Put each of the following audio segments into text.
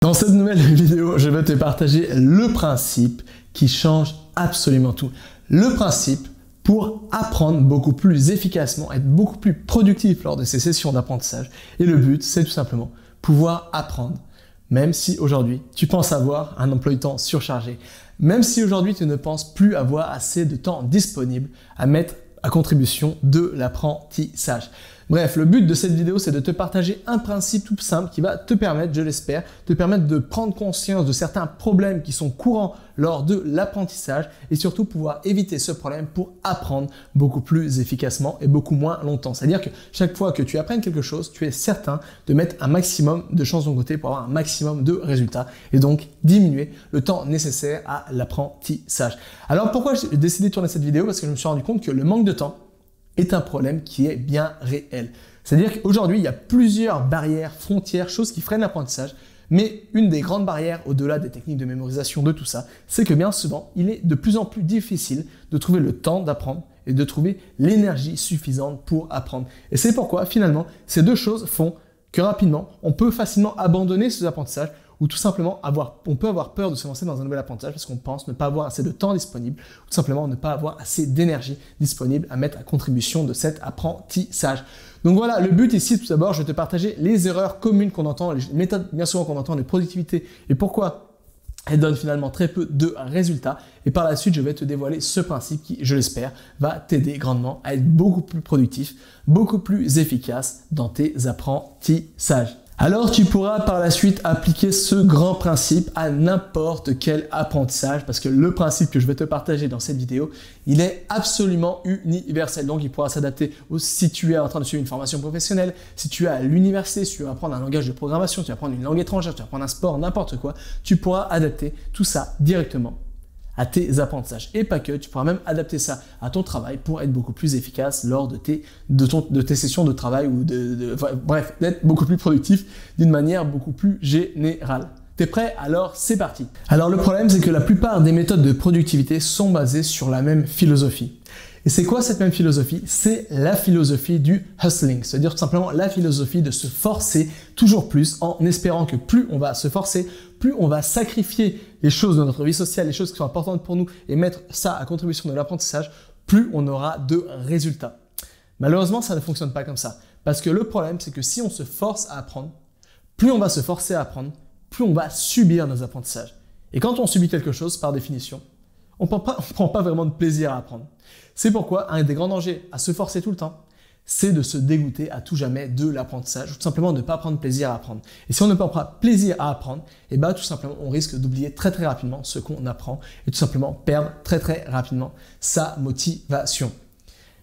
Dans cette nouvelle vidéo, je vais te partager le principe qui change absolument tout. Le principe pour apprendre beaucoup plus efficacement, être beaucoup plus productif lors de ces sessions d'apprentissage. Et le but, c'est tout simplement pouvoir apprendre, même si aujourd'hui, tu penses avoir un emploi du temps surchargé, même si aujourd'hui, tu ne penses plus avoir assez de temps disponible à mettre à contribution de l'apprentissage. Bref, le but de cette vidéo, c'est de te partager un principe tout simple qui va te permettre, je l'espère, te permettre de prendre conscience de certains problèmes qui sont courants lors de l'apprentissage et surtout pouvoir éviter ce problème pour apprendre beaucoup plus efficacement et beaucoup moins longtemps. C'est-à-dire que chaque fois que tu apprennes quelque chose, tu es certain de mettre un maximum de chances de ton côté pour avoir un maximum de résultats et donc diminuer le temps nécessaire à l'apprentissage. Alors pourquoi j'ai décidé de tourner cette vidéo? Parce que je me suis rendu compte que le manque de temps est un problème qui est bien réel. C'est-à-dire qu'aujourd'hui, il y a plusieurs barrières, frontières, choses qui freinent l'apprentissage, mais une des grandes barrières, au-delà des techniques de mémorisation, de tout ça, c'est que bien souvent, il est de plus en plus difficile de trouver le temps d'apprendre et de trouver l'énergie suffisante pour apprendre. Et c'est pourquoi, finalement, ces deux choses font que rapidement, on peut facilement abandonner ces apprentissages ou tout simplement on peut avoir peur de se lancer dans un nouvel apprentissage parce qu'on pense ne pas avoir assez de temps disponible ou tout simplement ne pas avoir assez d'énergie disponible à mettre à contribution de cet apprentissage. Donc voilà, le but ici, tout d'abord, je vais te partager les erreurs communes qu'on entend, les méthodes bien souvent qu'on entend de productivité et pourquoi elles donnent finalement très peu de résultats. Et par la suite, je vais te dévoiler ce principe qui, je l'espère, va t'aider grandement à être beaucoup plus productif, beaucoup plus efficace dans tes apprentissages. Alors tu pourras par la suite appliquer ce grand principe à n'importe quel apprentissage parce que le principe que je vais te partager dans cette vidéo, il est absolument universel. Donc il pourra s'adapter si tu es en train de suivre une formation professionnelle, si tu es à l'université, si tu vas apprendre un langage de programmation, tu vas apprendre une langue étrangère, tu vas apprendre un sport, n'importe quoi, tu pourras adapter tout ça directement à tes apprentissages. Et pas que, tu pourras même adapter ça à ton travail pour être beaucoup plus efficace lors de tes sessions de travail ou bref, d'être beaucoup plus productif d'une manière beaucoup plus générale. T'es prêt? Alors c'est parti. Alors le problème, c'est que la plupart des méthodes de productivité sont basées sur la même philosophie. Et c'est quoi cette même philosophie? C'est la philosophie du hustling, c'est-à-dire tout simplement la philosophie de se forcer toujours plus en espérant que plus on va se forcer, plus on va sacrifier les choses de notre vie sociale, les choses qui sont importantes pour nous et mettre ça à contribution de l'apprentissage, plus on aura de résultats. Malheureusement, ça ne fonctionne pas comme ça. Parce que le problème, c'est que si on se force à apprendre, plus on va se forcer à apprendre, plus on va subir nos apprentissages. Et quand on subit quelque chose, par définition, on ne prend pas vraiment de plaisir à apprendre. C'est pourquoi un des grands dangers à se forcer tout le temps, c'est de se dégoûter à tout jamais de l'apprentissage ou tout simplement de ne pas prendre plaisir à apprendre. Et si on ne prend pas plaisir à apprendre, et tout simplement on risque d'oublier très rapidement ce qu'on apprend et tout simplement perdre très rapidement sa motivation.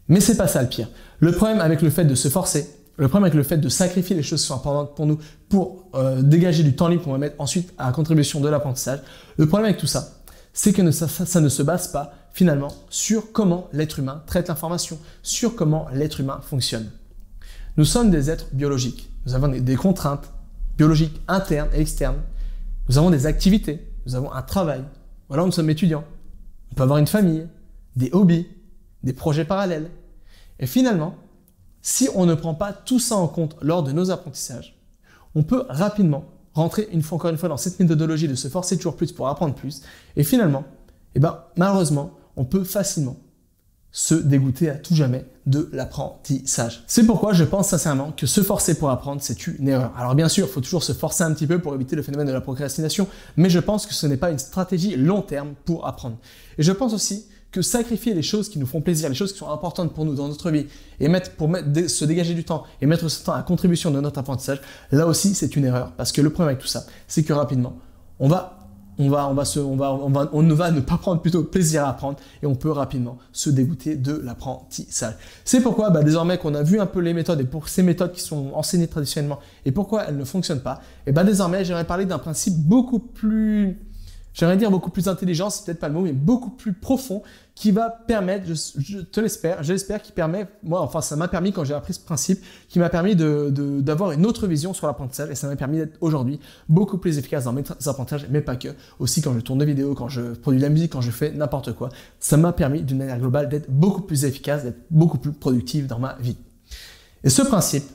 Mais c'est pas ça le pire. Le problème avec le fait de se forcer, le problème avec le fait de sacrifier les choses qui sont importantes pour nous pour dégager du temps libre qu'on va mettre ensuite à la contribution de l'apprentissage, le problème avec tout ça, c'est que ça ne se base pas finalement sur comment l'être humain traite l'information, sur comment l'être humain fonctionne. Nous sommes des êtres biologiques. Nous avons des contraintes biologiques internes et externes. Nous avons des activités. Nous avons un travail. Voilà, nous sommes étudiants. On peut avoir une famille, des hobbies, des projets parallèles. Et finalement, si on ne prend pas tout ça en compte lors de nos apprentissages, on peut rapidement rentrer encore une fois dans cette méthodologie de se forcer toujours plus pour apprendre plus. Et finalement, malheureusement, on peut facilement se dégoûter à tout jamais de l'apprentissage. C'est pourquoi je pense sincèrement que se forcer pour apprendre, c'est une erreur. Alors bien sûr, il faut toujours se forcer un petit peu pour éviter le phénomène de la procrastination, mais je pense que ce n'est pas une stratégie long terme pour apprendre. Et je pense aussi que sacrifier les choses qui nous font plaisir, les choses qui sont importantes pour nous dans notre vie, et se dégager du temps et mettre ce temps à contribution de notre apprentissage, là aussi c'est une erreur. Parce que le problème avec tout ça, c'est que rapidement, on ne va ne pas prendre plutôt plaisir à apprendre et on peut rapidement se dégoûter de l'apprentissage. C'est pourquoi désormais qu'on a vu un peu les méthodes et pour ces méthodes qui sont enseignées traditionnellement et pourquoi elles ne fonctionnent pas, désormais j'aimerais parler d'un principe beaucoup plus intelligent, c'est peut-être pas le mot, mais beaucoup plus profond qui va permettre, j'espère, qui permet, ça m'a permis quand j'ai appris ce principe, qui m'a permis d'avoir une autre vision sur l'apprentissage et ça m'a permis d'être aujourd'hui beaucoup plus efficace dans mes apprentissages, mais pas que, aussi quand je tourne des vidéos, quand je produis de la musique, quand je fais n'importe quoi. Ça m'a permis d'une manière globale d'être beaucoup plus efficace, d'être beaucoup plus productif dans ma vie. Et ce principe,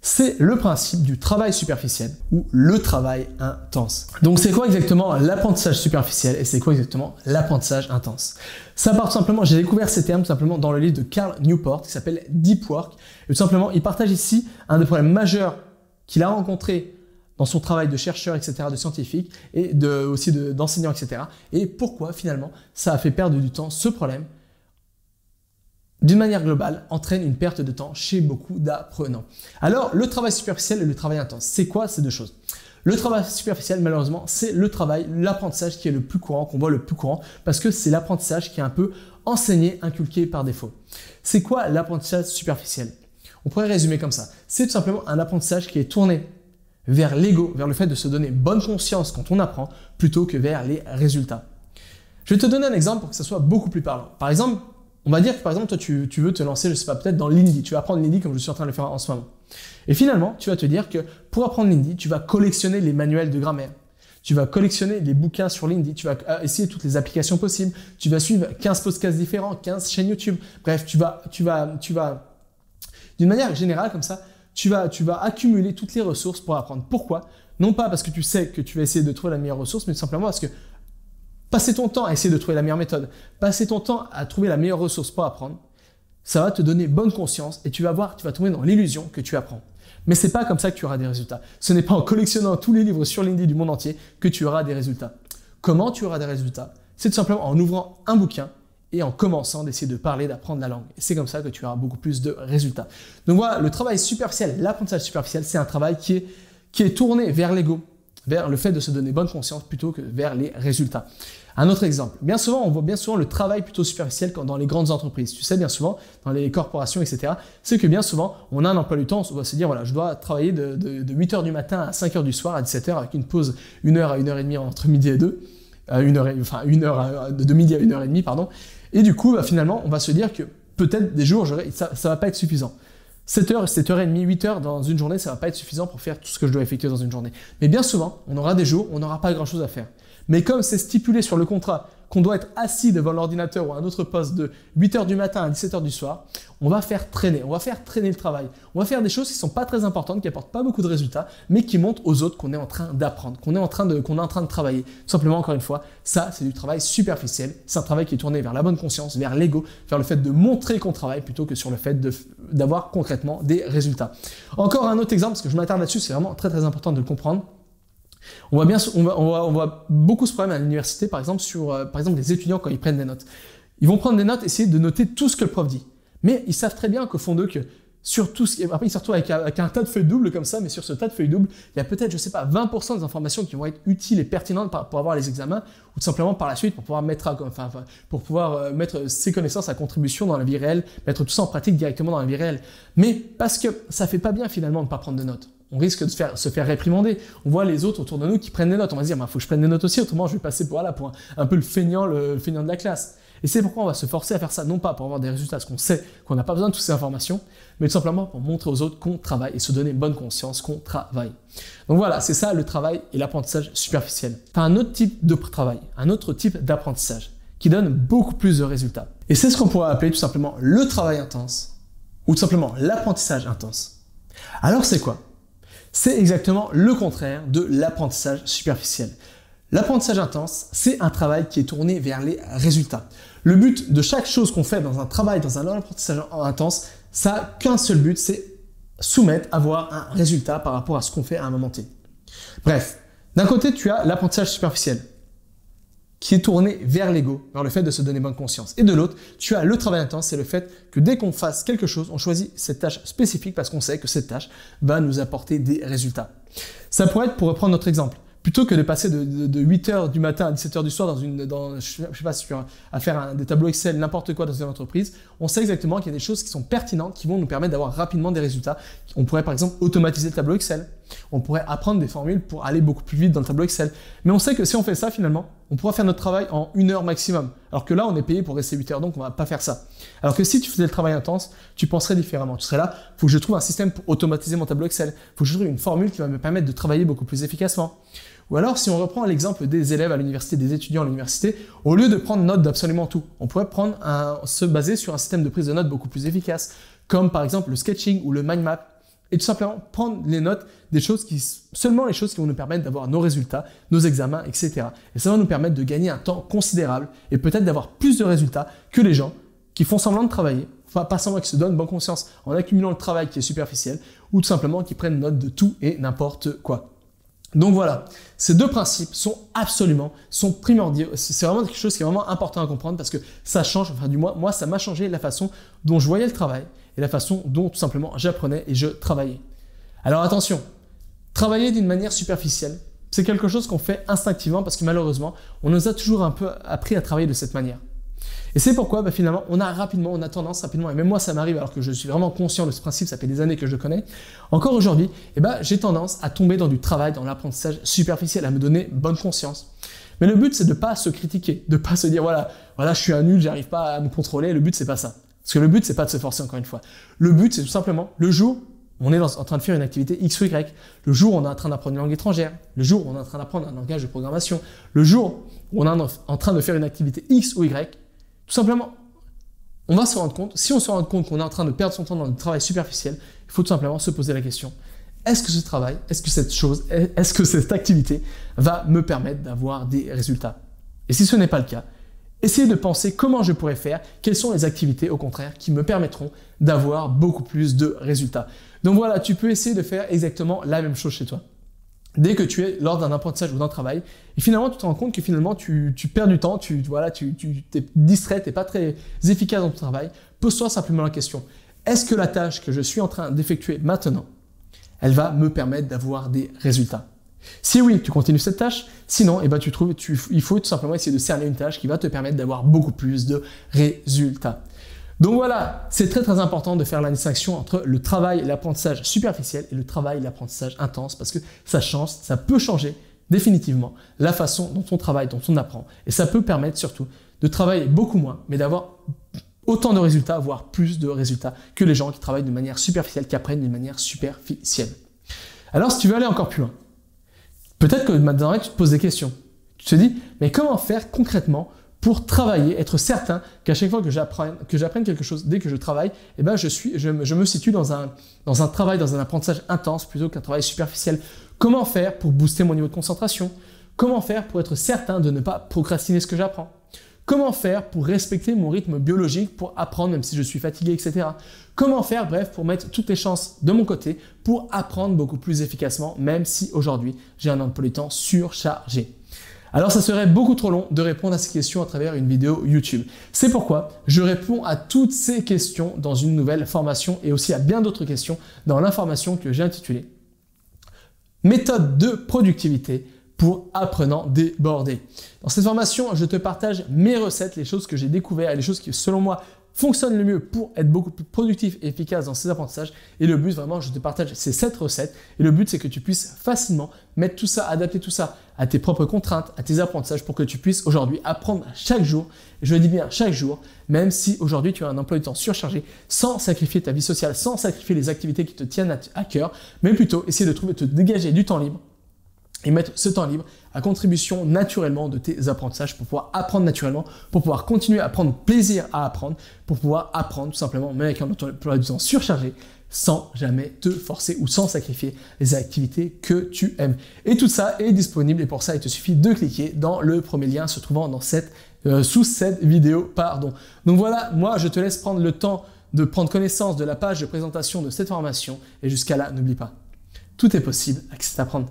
C'est le principe du travail superficiel ou le travail intense. Donc c'est quoi exactement l'apprentissage superficiel et c'est quoi exactement l'apprentissage intense? Ça part tout simplement, j'ai découvert ces termes tout simplement dans le livre de Cal Newport qui s'appelle Deep Work. Et tout simplement, il partage ici un des problèmes majeurs qu'il a rencontré dans son travail de chercheur, etc., de scientifique et aussi d'enseignant, etc. Et pourquoi finalement ça a fait perdre du temps. Ce problème, d'une manière globale, entraîne une perte de temps chez beaucoup d'apprenants. Alors, le travail superficiel et le travail intense, c'est quoi ces deux choses? Le travail superficiel, malheureusement, c'est le travail, l'apprentissage qui est le plus courant, qu'on voit le plus courant, parce que c'est l'apprentissage qui est un peu enseigné, inculqué par défaut. C'est quoi l'apprentissage superficiel? On pourrait résumer comme ça. C'est tout simplement un apprentissage qui est tourné vers l'ego, vers le fait de se donner bonne conscience quand on apprend, plutôt que vers les résultats. Je vais te donner un exemple pour que ça soit beaucoup plus parlant. Par exemple, on va dire que par exemple, toi, tu veux te lancer, je sais pas, peut-être dans l'Hindy. Tu vas apprendre l'Hindy comme je suis en train de le faire en ce moment. Et finalement, tu vas te dire que pour apprendre l'Hindy, tu vas collectionner les manuels de grammaire. Tu vas collectionner les bouquins sur l'Hindy. Tu vas essayer toutes les applications possibles. Tu vas suivre 15 podcasts différents, 15 chaînes YouTube. Bref, tu vas, d'une manière générale comme ça, tu vas accumuler toutes les ressources pour apprendre. Pourquoi? Non pas parce que tu sais que tu vas essayer de trouver la meilleure ressource, mais tout simplement parce que passer ton temps à essayer de trouver la meilleure méthode, passer ton temps à trouver la meilleure ressource pour apprendre, ça va te donner bonne conscience et tu vas tomber dans l'illusion que tu apprends. Mais c'est pas comme ça que tu auras des résultats. Ce n'est pas en collectionnant tous les livres sur l'Hindy du monde entier que tu auras des résultats. Comment tu auras des résultats? C'est tout simplement en ouvrant un bouquin et en commençant d'essayer de parler, d'apprendre la langue. Et c'est comme ça que tu auras beaucoup plus de résultats. Donc voilà, le travail superficiel, l'apprentissage superficiel, c'est un travail qui est tourné vers l'ego, vers le fait de se donner bonne conscience plutôt que vers les résultats. Un autre exemple, bien souvent, on voit bien souvent le travail plutôt superficiel dans les grandes entreprises. Tu sais, bien souvent, dans les corporations, etc., c'est que bien souvent, on a un emploi du temps, on va se dire, voilà, je dois travailler de 8h du matin à 5h du soir à 17h avec une pause 1 heure à 1h30 entre midi et 2, de midi à 1h30, pardon. Et du coup, finalement, on va se dire que peut-être des jours, ça va pas être suffisant. 7h, 7h30, 8h dans une journée, ça va pas être suffisant pour faire tout ce que je dois effectuer dans une journée. Mais bien souvent, on aura des jours où on n'aura pas grand chose à faire. Mais comme c'est stipulé sur le contrat qu'on doit être assis devant l'ordinateur ou à un autre poste de 8h du matin à 17h du soir, on va faire traîner le travail. On va faire des choses qui sont pas très importantes, qui apportent pas beaucoup de résultats, mais qui montrent aux autres qu'on est en train d'apprendre, qu'on est en train de travailler. Tout simplement, encore une fois, ça, c'est du travail superficiel. C'est un travail qui est tourné vers la bonne conscience, vers l'ego, vers le fait de montrer qu'on travaille plutôt que sur le fait d'avoir concrètement des résultats. Encore un autre exemple, parce que je m'attarde là-dessus, c'est vraiment très très important de le comprendre. On voit beaucoup ce problème à l'université, par exemple, les étudiants quand ils prennent des notes. Ils vont prendre des notes, essayer de noter tout ce que le prof dit. Mais ils savent très bien qu'au fond d'eux, après ils se retrouvent avec un tas de feuilles doubles comme ça, mais sur ce tas de feuilles doubles, il y a peut-être, je sais pas, 20% des informations qui vont être utiles et pertinentes pour avoir les examens, ou tout simplement par la suite pour pouvoir mettre ses connaissances à contribution dans la vie réelle, mettre tout ça en pratique directement dans la vie réelle. Mais parce que ça fait pas bien finalement de ne pas prendre de notes. On risque de se faire réprimander. On voit les autres autour de nous qui prennent des notes. On va se dire, faut que je prenne des notes aussi, autrement je vais passer pour un peu le feignant de la classe. Et c'est pourquoi on va se forcer à faire ça, non pas pour avoir des résultats, parce qu'on sait qu'on n'a pas besoin de toutes ces informations, mais tout simplement pour montrer aux autres qu'on travaille et se donner bonne conscience qu'on travaille. Donc voilà, c'est ça le travail et l'apprentissage superficiel. Tu as un autre type de travail, un autre type d'apprentissage qui donne beaucoup plus de résultats. Et c'est ce qu'on pourrait appeler tout simplement le travail intense ou tout simplement l'apprentissage intense. Alors c'est quoi? C'est exactement le contraire de l'apprentissage superficiel. L'apprentissage intense, c'est un travail qui est tourné vers les résultats. Le but de chaque chose qu'on fait dans un travail, dans un apprentissage intense, ça n'a qu'un seul but, c'est avoir un résultat par rapport à ce qu'on fait à un moment T. Bref, d'un côté, tu as l'apprentissage superficiel, qui est tourné vers l'ego, vers le fait de se donner bonne conscience. Et de l'autre, tu as le travail intense, c'est le fait que dès qu'on fasse quelque chose, on choisit cette tâche spécifique parce qu'on sait que cette tâche va nous apporter des résultats. Ça pourrait être, pour reprendre notre exemple, plutôt que de passer de 8h du matin à 17h du soir à faire des tableaux Excel, n'importe quoi dans une entreprise, on sait exactement qu'il y a des choses qui sont pertinentes, qui vont nous permettre d'avoir rapidement des résultats. On pourrait par exemple automatiser le tableau Excel. On pourrait apprendre des formules pour aller beaucoup plus vite dans le tableau Excel. Mais on sait que si on fait ça finalement, on pourra faire notre travail en 1 heure maximum. Alors que là, on est payé pour rester 8 heures, donc on ne va pas faire ça. Alors que si tu faisais le travail intense, tu penserais différemment. Tu serais là, il faut que je trouve un système pour automatiser mon tableau Excel. Il faut que je trouve une formule qui va me permettre de travailler beaucoup plus efficacement. Ou alors, si on reprend l'exemple des élèves à l'université, des étudiants à l'université, au lieu de prendre note d'absolument tout, on pourrait se baser sur un système de prise de notes beaucoup plus efficace, comme par exemple le sketching ou le mind map. et tout simplement prendre les notes des choses seulement les choses qui vont nous permettre d'avoir nos résultats, nos examens, etc. Et ça va nous permettre de gagner un temps considérable et peut-être d'avoir plus de résultats que les gens qui font semblant de travailler, enfin pas semblant, qui se donnent bonne conscience en accumulant le travail qui est superficiel ou tout simplement qui prennent note de tout et n'importe quoi. Donc voilà, ces deux principes sont primordiaux. C'est vraiment quelque chose qui est vraiment important à comprendre parce que ça change, enfin du moins, moi ça m'a changé la façon dont je voyais le travail et la façon dont tout simplement j'apprenais et je travaillais. Alors attention, travailler d'une manière superficielle, c'est quelque chose qu'on fait instinctivement parce que malheureusement, on nous a toujours un peu appris à travailler de cette manière. Et c'est pourquoi finalement, on a tendance rapidement, et même moi ça m'arrive alors que je suis vraiment conscient de ce principe, ça fait des années que je le connais, encore aujourd'hui, j'ai tendance à tomber dans du travail, dans l'apprentissage superficiel, à me donner bonne conscience. Mais le but, c'est de ne pas se critiquer, de ne pas se dire voilà, je suis un nul, j'arrive pas à me contrôler, le but, c'est pas ça. Parce que le but, c'est pas de se forcer encore une fois. Le but, c'est tout simplement, le jour où on est en train de faire une activité X ou Y, le jour où on est en train d'apprendre une langue étrangère, le jour où on est en train d'apprendre un langage de programmation, le jour où on est en train de faire une activité X ou Y, tout simplement, on va se rendre compte, si on se rend compte qu'on est en train de perdre son temps dans le travail superficiel, il faut tout simplement se poser la question, est-ce que ce travail, est-ce que cette activité va me permettre d'avoir des résultats? Et si ce n'est pas le cas, essayez de penser comment je pourrais faire, quelles sont les activités au contraire qui me permettront d'avoir beaucoup plus de résultats. Donc voilà, tu peux essayer de faire exactement la même chose chez toi. Dès que tu es lors d'un apprentissage ou d'un travail, et finalement tu te rends compte que finalement tu perds du temps, tu t'es distrait, tu n'es pas très efficace dans ton travail, pose-toi simplement la question, est-ce que la tâche que je suis en train d'effectuer maintenant, elle va me permettre d'avoir des résultats? Si oui, tu continues cette tâche, sinon il faut tout simplement essayer de cerner une tâche qui va te permettre d'avoir beaucoup plus de résultats. Donc voilà, c'est très très important de faire la distinction entre le travail et l'apprentissage superficiel et le travail et l'apprentissage intense parce que ça peut changer définitivement la façon dont on travaille, dont on apprend. Et ça peut permettre surtout de travailler beaucoup moins, mais d'avoir autant de résultats, voire plus de résultats que les gens qui travaillent de manière superficielle, qui apprennent d'une manière superficielle. Alors si tu veux aller encore plus loin, peut-être que maintenant tu te poses des questions. Tu te dis, mais comment faire concrètement pour travailler, être certain qu'à chaque fois que j'apprenne quelque chose, dès que je travaille, je me situe dans un travail, dans un apprentissage intense plutôt qu'un travail superficiel. Comment faire pour booster mon niveau de concentration? Comment faire pour être certain de ne pas procrastiner ce que j'apprends? Comment faire pour respecter mon rythme biologique, pour apprendre même si je suis fatigué, etc. Comment faire, bref, pour mettre toutes les chances de mon côté pour apprendre beaucoup plus efficacement, même si aujourd'hui j'ai un emploi du temps surchargé. Alors ça serait beaucoup trop long de répondre à ces questions à travers une vidéo YouTube. C'est pourquoi je réponds à toutes ces questions dans une nouvelle formation et aussi à bien d'autres questions dans l'information que j'ai intitulée « Méthode de productivité pour apprenants débordés ». Dans cette formation, je te partage mes recettes, les choses que j'ai découvertes et les choses qui, selon moi, fonctionnent le mieux pour être beaucoup plus productif et efficace dans ces apprentissages. Et le but, vraiment, je te partage ces 7 recettes. Et le but, c'est que tu puisses facilement mettre tout ça, adapter tout ça à tes propres contraintes, à tes apprentissages pour que tu puisses aujourd'hui apprendre chaque jour. Et je le dis bien chaque jour, même si aujourd'hui tu as un emploi du temps surchargé, sans sacrifier ta vie sociale, sans sacrifier les activités qui te tiennent à cœur, mais plutôt essayer de te dégager du temps libre et mettre ce temps libre à contribution naturellement de tes apprentissages pour pouvoir apprendre naturellement, pour pouvoir continuer à prendre plaisir à apprendre, pour pouvoir apprendre tout simplement, même avec un emploi du temps surchargé, sans jamais te forcer ou sans sacrifier les activités que tu aimes. Et tout ça est disponible et pour ça, il te suffit de cliquer dans le premier lien se trouvant dans sous cette vidéo. Donc voilà, moi je te laisse prendre le temps de prendre connaissance de la page de présentation de cette formation et jusqu'à là, n'oublie pas, tout est possible, accès à apprendre.